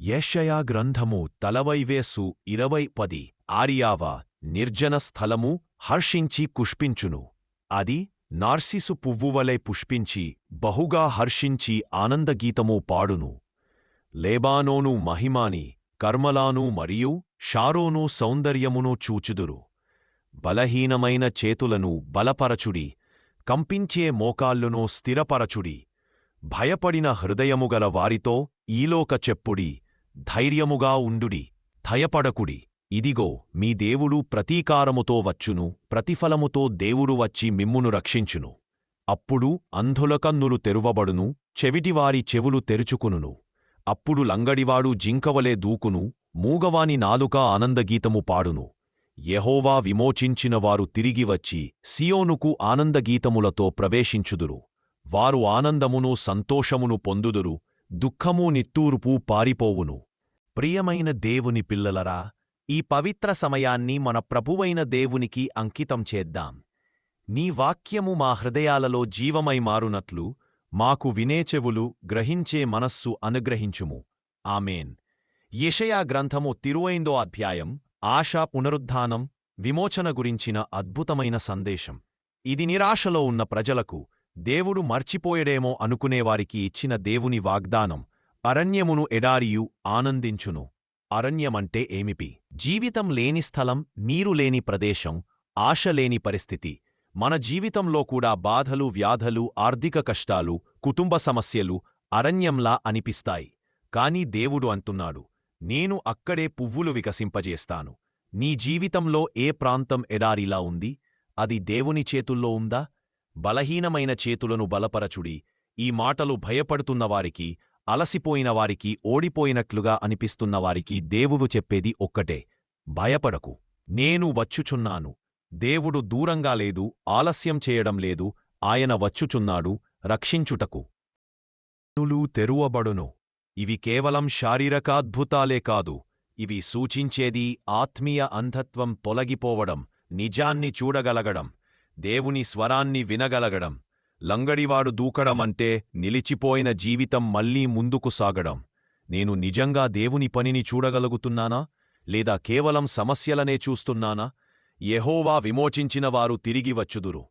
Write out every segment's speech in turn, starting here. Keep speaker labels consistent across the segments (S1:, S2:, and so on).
S1: యెషయా గ్రంథము తలవైవేసు 20:10 ఆరియావా నిర్జన స్థలము హర్షించి పుష్పించును. అది నార్సిసు పువ్వువలె పుష్పించి బహుగా హర్షించి ఆనందగీతము పాడును. లేబానోను మహిమాని కర్మలాను మరియు షారోను సౌందర్యమును చూచుదురు. బలహీనమైన చేతులను బలపరచుడి, కంపించే మోకాళ్ళును స్థిరపరచుడి. భయపడిన హృదయముగల వారితో ఈలోక చెప్పుడి, ధైర్యముగా ఉండుడి, భయపడకుడి. ఇదిగో మీ దేవుడు ప్రతీకారముతో వచ్చును, ప్రతిఫలముతో దేవుడు వచ్చి మిమ్మును రక్షించును. అప్పుడు అంధుల కన్నులు తెరువబడును, చెవిటివారి చెవులు తెరుచుకునును. అప్పుడు లంగడివాడు జింకవలే దూకును, మూగవాని నాలుక ఆనందగీతము పాడును. యెహోవా విమోచించినవారు తిరిగి వచ్చి సియోనుకు ఆనందగీతములతో ప్రవేశించుదురు. వారు ఆనందమును సంతోషమును పొందుదురు, దుఃఖమూ నిట్టూర్పూ పారిపోవును. ప్రియమైన దేవుని పిల్లలరా, ఈ పవిత్ర సమయాన్ని మన ప్రభువైన దేవునికి అంకితం చేద్దాం. నీ వాక్యము మా హృదయాలలో జీవమై మారునట్లు మాకు వినే చెవులు, గ్రహించే మనస్సు అనుగ్రహించుము. ఆమేన్. యెషయా గ్రంథము 20వ అధ్యాయం ఆశ, పునరుద్ధానం, విమోచన గురించిన అద్భుతమైన సందేశం. ఇది నిరాశలో ఉన్న ప్రజలకు, దేవుడు మర్చిపోయడేమో అనుకునేవారికి ఇచ్చిన దేవుని వాగ్దానం. అరణ్యమును ఎడారియు ఆనందించును. అరణ్యమంటే ఏమిటి? జీవితం లేని స్థలం, నీరు లేని ప్రదేశం, ఆశ లేని పరిస్థితి. మన జీవితంలో కూడా బాధలు, వ్యాధులు, ఆర్థిక కష్టాలు, కుటుంబ సమస్యలు అరణ్యంలా అనిపిస్తాయి. కాని దేవుడు అంటున్నాడు, నేను అక్కడే పువ్వులు వికసింపజేస్తాను. నీ జీవితంలో ఏ ప్రాంతం ఎడారిలా ఉంది? అది దేవుని చేతుల్లో ఉందా? బలహీనమైన చేతులను బలపరచుడి. ఈ మాటలు భయపడుతున్నవారికి, అలసిపోయినవారికి, ఓడిపోయినట్లుగా అనిపిస్తున్నవారికి దేవుడు చెప్పేది ఒక్కటే: భయపడకు, నేను వచ్చుచున్నాను. దేవుడు దూరంగా లేడు, ఆలస్యం చేయడం లేదు. ఆయన వచ్చుచున్నాడు రక్షించుటకు. కన్నులు తెరువబడును. ఇవి కేవలం శారీరకాద్భుతాలే కాదు, ఇవి సూచించేది ఆత్మీయ అంధత్వం తొలగిపోవడం, నిజాన్ని చూడగలగడం, దేవుని స్వరాన్ని వినగలగడం. లంగడివాడు దూకడమంటే నిలిచిపోయిన జీవితం మళ్లీ ముందుకు సాగడం. నేను నిజంగా దేవుని పనిని చూడగలుగుతున్నానా, లేదా కేవలం సమస్యలనే చూస్తున్నానా? యెహోవా విమోచించినవారు తిరిగి వచ్చుదురు.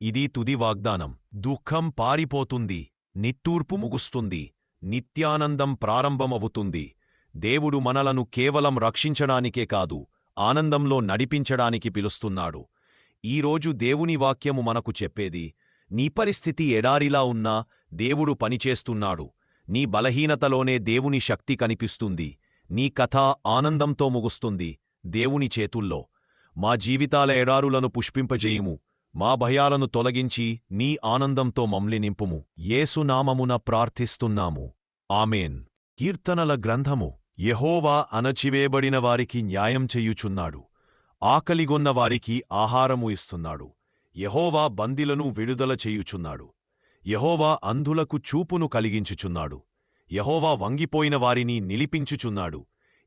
S1: ఇది తుది వాగ్దానం. దుఃఖం పారిపోతుంది, నిట్టూర్పు ముగుస్తుంది, నిత్యానందం ప్రారంభమవుతుంది. దేవుడు మనలను కేవలం రక్షించడానికే కాదు, ఆనందంలో నడిపించడానికి పిలుస్తున్నాడు. ఈరోజు దేవుని వాక్యము మనకు చెప్పేది: నీ పరిస్థితి ఎడారిలా ఉన్నా దేవుడు పనిచేస్తున్నాడు. నీ బలహీనతలోనే దేవుని శక్తి కనిపిస్తుంది. నీ కథ ఆనందంతో ముగుస్తుంది. దేవుని చేతుల్లో. మా జీవితాల ఎడారులను పుష్పింపజేయుము. మా భయాలను తొలగించి నీ ఆనందంతో మమ్లి నింపుము. యేసు నామమున ప్రార్థిస్తున్నాము. ఆమేన్. కీర్తనల గ్రంథము. యెహోవా అణచివేయబడిన వారికి న్యాయం చెయ్యుచున్నాడు, ఆకలిగొన్నవారికి ఆహారము ఇస్తున్నాడు. యెహోవా బందీలను విడుదల చేయుచున్నాడు. యెహోవా అంధులకు చూపును కలిగించుచున్నాడు. యెహోవా వంగిపోయిన వారిని నిలిపించుచున్నాడు.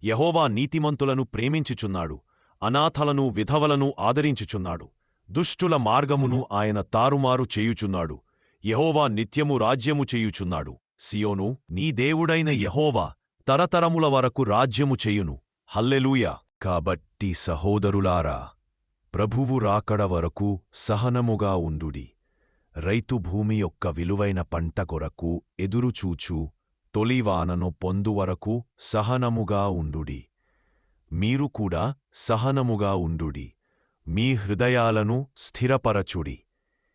S1: యెహోవా నీతిమంతులను ప్రేమించుచున్నాడు, అనాథలను, విధవలను ఆదరించుచున్నాడు. దుష్టుల మార్గమును ఆయన తారుమారు చేయుచున్నాడు. యెహోవా నిత్యము రాజ్యము చేయుచున్నాడు. సియోను, నీ దేవుడైన యెహోవా తరతరముల వరకు రాజ్యము చేయును. హల్లెలూయా. కాబట్టి సహోదరులారా, ప్రభువు రాకడ వరకు సహనముగా ఉండుడి. రైతు భూమి యొక్క విలువైన పంట కొరకు ఎదురుచూచు తొలివానను పొందువరకు సహనముగా ఉండుడి. మీరు కూడా సహనముగా ఉండుడి. మీ హృదయాలను స్థిరపరచుడి.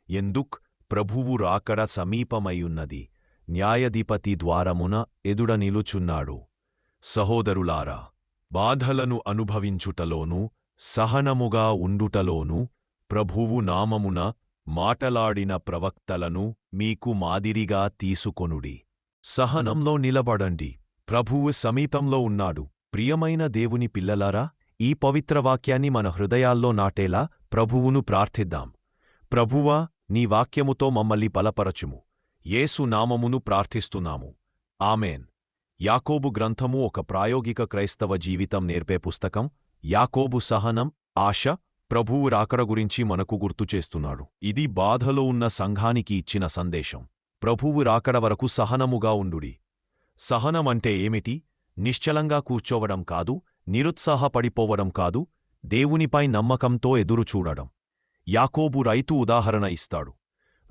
S1: ఎందుక్ ప్రభువు రాకడ సమీపమయ్యున్నది. న్యాయాధిపతి ద్వారమున ఎదుడ నిలుచున్నాడు. సహోదరులారా, బాధలను అనుభవించుటలోనూ సహనముగా ఉండుటలోనూ ప్రభువు నామమున మాటలాడిన ప్రవక్తలను మీకు మాదిరిగా తీసుకొనుడి. సహనంలో నిలబడండి. ప్రభువు సమీపంలో ఉన్నాడు. ప్రియమైన దేవుని పిల్లలారా, ఈ పవిత్ర వాక్యాన్ని మన హృదయాల్లో నాటేలా ప్రభువును ప్రార్థిద్దాం. ప్రభువా, నీ వాక్యముతో మమ్మల్ని బలపరచుము. యేసు నామమును ప్రార్థిస్తున్నాము. ఆమేన్. యాకోబు గ్రంథము ఒక ప్రాయోగిక క్రైస్తవ జీవితం నేర్పే పుస్తకం. యాకోబు సహనం, ఆశ, ప్రభువు రాకడ గురించి మనకు గుర్తుచేస్తున్నాడు. ఇది బాధలో ఉన్న సంఘానికి ఇచ్చిన సందేశం. ప్రభువు రాకడ వరకు సహనముగా ఉండుడి. సహనమంటే ఏమిటి? నిశ్చలంగా కూర్చోవడం కాదు, నిరుత్సాహపడిపోవడం కాదు, దేవునిపై నమ్మకంతో ఎదురుచూడడం. యాకోబు రైతు ఉదాహరణ ఇస్తాడు.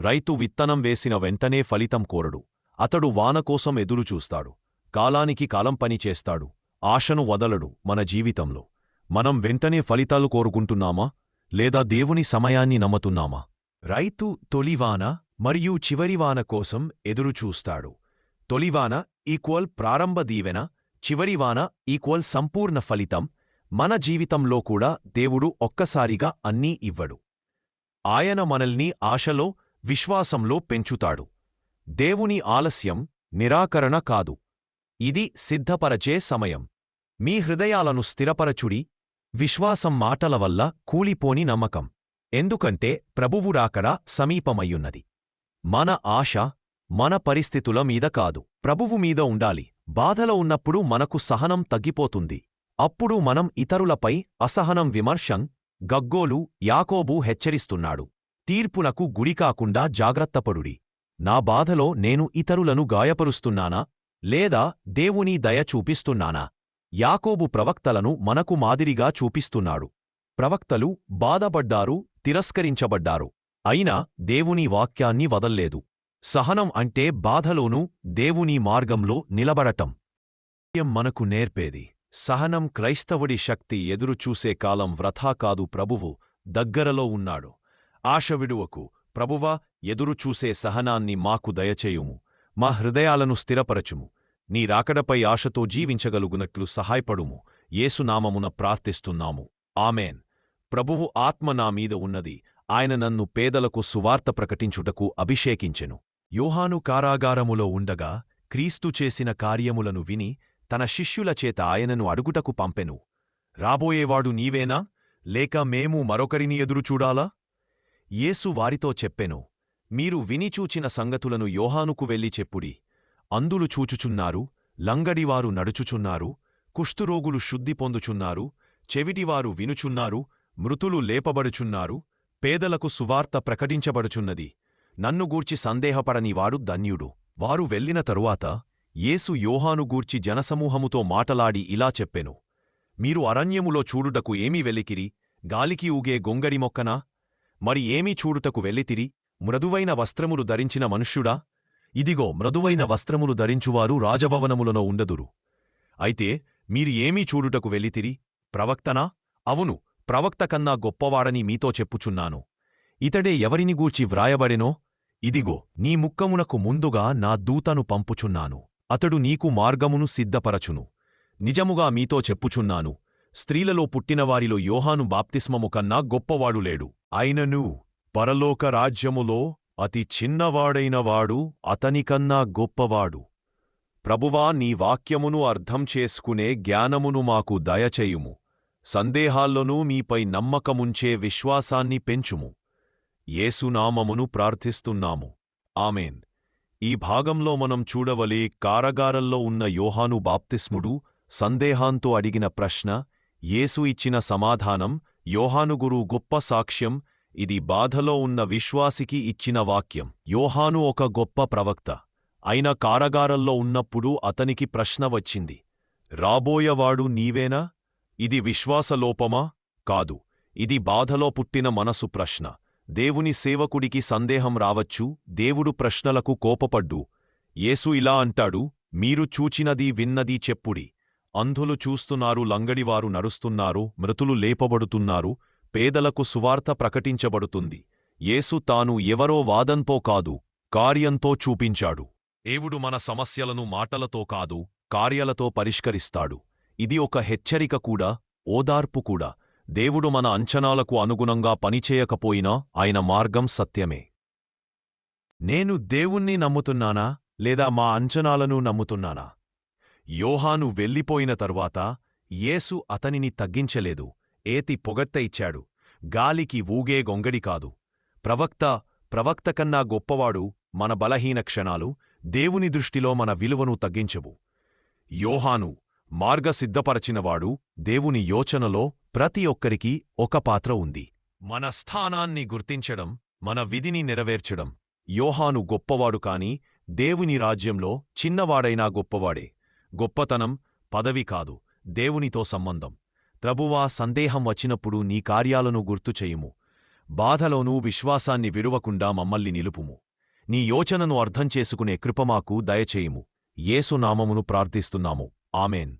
S1: రైతు విత్తనం వేసిన వెంటనే ఫలితం కోరడు. అతడు వానకోసం ఎదురుచూస్తాడు. కాలానికి కాలం పనిచేస్తాడు. ఆశను వదలడు. మన జీవితంలో మనం వెంటనే ఫలితాలు కోరుకుంటున్నామా, లేదా దేవుని సమయాన్ని నమ్ముతున్నామా? రైతు తొలివాన మరియు చివరివాన కోసం ఎదురుచూస్తాడు. తొలివాన ఈక్వల్ ప్రారంభ దీవెన, చివరివాన ఈక్వల్ సంపూర్ణ ఫలితం. మన జీవితంలో కూడా దేవుడు ఒక్కసారిగా అన్నీ ఇవ్వడు. ఆయన మనల్ని ఆశలో, విశ్వాసంలో పెంచుతాడు. దేవుని ఆలస్యం నిరాకరణ కాదు. ఇది సిద్ధపరచే సమయం. మీ హృదయాలను స్థిరపరచుడి. విశ్వాసం మాటల వల్ల కూలిపోని నమ్మకం. ఎందుకంటే ప్రభువు రాకడ సమీపమయ్యున్నది. మన ఆశ మన పరిస్థితుల మీద కాదు, ప్రభువు మీద ఉండాలి. బాధలో ఉన్నప్పుడు మనకు సహనం తగ్గిపోతుంది. అప్పుడు మనం ఇతరులపై అసహనం విమర్శం, గగ్గోలు. యాకోబు హెచ్చరిస్తున్నాడు, తీర్పునకు గురికాకుండా జాగ్రత్తపడుడి. నా బాధలో నేను ఇతరులను గాయపరుస్తున్నానా, లేదా దేవుని దయ చూపిస్తున్నానా? యాకోబు ప్రవక్తలను మనకు మాదిరిగా చూపిస్తున్నాడు. ప్రవక్తలు బాధపడ్డారు, తిరస్కరించబడ్డారు. అయినా దేవుని వాక్యాన్ని వదల్లేదు. సహనం అంటే బాధలోనూ దేవుని మార్గంలో నిలబడటం. మనకు నేర్పేది సహనం. క్రైస్తవుడి శక్తి. ఎదురుచూసే కాలం వృథా కాదు, ప్రభువు దగ్గరలో ఉన్నాడు. ఆశ విడువకు. ప్రభువా, ఎదురుచూసే సహనాన్ని మాకు దయచేయుము. మా హృదయాలను స్థిరపరచుము. నీ రాకడపై ఆశతో జీవించగలుగునట్లు సహాయపడుము. యేసునామమున ప్రార్థిస్తున్నాము, ఆమెన్. ప్రభువు ఆత్మ నా మీద ఉన్నది. ఆయన నన్ను పేదలకు సువార్త ప్రకటించుటకు అభిషేకించెను. యోహాను కారాగారములో ఉండగా క్రీస్తు చేసిన కార్యములను విని తన శిష్యులచేత ఆయనను అడుగుటకు పంపెను. రాబోయేవాడు నీవేనా, లేక మేము మరొకరిని ఎదురుచూడాలా? యేసు వారితో చెప్పెను, మీరు వినిచూచిన సంగతులను యోహానుకు వెళ్ళి చెప్పుడి. అంధులు చూచుచున్నారు, లంగడివారు నడుచుచున్నారు, కుష్ఠురోగులు శుద్ధి పొందుచున్నారు, చెవిటివారు వినుచున్నారు, మృతులు లేపబడుచున్నారు, పేదలకు సువార్త ప్రకటించబడుచున్నది. నన్ను గూర్చి సందేహపడనివాడు ధన్యుడు. వారు వెళ్ళిన తరువాత యేసు యోహాను గూర్చి జనసమూహముతో మాటలాడి ఇలా చెప్పెను, మీరు అరణ్యములో చూడుటకు ఏమీ వెలికిరి? గాలికి ఊగే గొంగడి మొక్కనా? మరి ఏమీ చూడుటకు వెళ్ళితిరి? మృదువైన వస్త్రములు ధరించిన మనుష్యుడా? ఇదిగో, మృదువైన వస్త్రములు ధరించువారు రాజభవనములలో ఉండదురు. అయితే మీరు ఏమీ చూడుటకు వెళ్ళితిరి? ప్రవక్తనా? అవును, ప్రవక్త కన్నా గొప్పవాడని మీతో చెప్పుచున్నాను. ఇతడే ఎవరిని గూర్చి వ్రాయబడెనో, ఇదిగో, నీ ముక్కమునకు ముందుగా నా దూతను పంపుచున్నాను. అతడు నీకు మార్గమును సిద్ధపరచును. నిజముగా మీతో చెప్పుచున్నాను, స్త్రీలలో పుట్టినవారిలో యోహాను బాప్తిస్మము కన్నా గొప్పవాడు లేడు. అయినను పరలోక రాజ్యములో అతి చిన్నవాడైనవాడు అతనికన్నా గొప్పవాడు. ప్రభువా, నీ వాక్యమును అర్థం చేసుకునే జ్ఞానమును మాకు దయచేయుము. సందేహాల్లోనూ మీపై నమ్మకముంచే విశ్వాసాన్ని పెంచుము. యేసునామమును ప్రార్థిస్తున్నాము, ఆమెన్. ఈ భాగంలో మనం చూడవలే కారాగారంలో ఉన్న యోహాను బాప్తిస్ముడు సందేహాంతో అడిగిన ప్రశ్న, యేసు ఇచ్చిన సమాధానం, యోహాను గురు గొప్ప సాక్ష్యం. ఇది బాధలో ఉన్న విశ్వాసికి ఇచ్చిన వాక్యం. యోహాను ఒక గొప్ప ప్రవక్త. అయినా కారాగారంలో ఉన్నప్పుడు అతనికి ప్రశ్న వచ్చింది, రాబోయేవాడు నీవేనా? ఇది విశ్వాసలోపమా? కాదు, ఇది బాధలో పుట్టిన మనసు ప్రశ్న. దేవుని సేవకుడికి సందేహం రావచ్చు, దేవుడు ప్రశ్నలకు కోపపడ్డు. యేసు ఇలా అంటాడు, మీరు చూచినది విన్నది చెప్పుడి. అంధులు చూస్తున్నారు, లంగడివారు నడుస్తున్నారు, మృతులు లేపబడుతున్నారు, పేదలకు సువార్త ప్రకటించబడుతుంది. యేసు తాను ఎవరో వాదంతో కాదు, కార్యంతో చూపించాడు. దేవుడు మన సమస్యలను మాటలతో కాదు, కార్యాలతో పరిష్కరిస్తాడు. ఇది ఒక హెచ్చరిక కూడా, ఓదార్పు కూడా. దేవుడు మన అంచనాలకు అనుగుణంగా పనిచేయకపోయినా ఆయన మార్గం సత్యమే. నేను దేవుణ్ణి నమ్ముతున్నానా, లేదా మా అంచనాలను నమ్ముతున్నానా? యోహాను వెళ్ళిపోయిన తరువాత యేసు అతనిని తగ్గించలేదు, ఏతి పొగడ్త ఇచ్చాడు. గాలికి ఊగే గొంగడి కాదు. ప్రవక్త కన్నా గొప్పవాడు. మన బలహీన క్షణాలు దేవుని దృష్టిలో మన విలువను తగ్గించవు. యోహాను మార్గసిద్ధపరచినవాడు. దేవుని యోచనలో ప్రతి ఒక్కరికి ఒక పాత్ర ఉంది. మన స్థానాన్ని గుర్తించడం, మన విధిని నెరవేర్చడం. యోహాను గొప్పవాడు కాని దేవుని రాజ్యంలో చిన్నవాడైనా గొప్పవాడే. గొప్పతనం పదవి కాదు, దేవునితో సంబంధం. ప్రభువా, సందేహం వచ్చినప్పుడు నీ కార్యాలను గుర్తుచేయుము. బాధలోనూ విశ్వాసాన్ని విడువకుండా మమ్మల్ని నిలుపుము. నీ యోచనను అర్థం చేసుకునే కృపమాకు దయచేయుము. యేసు నామమును ప్రార్థిస్తున్నాము. ఆమెన్.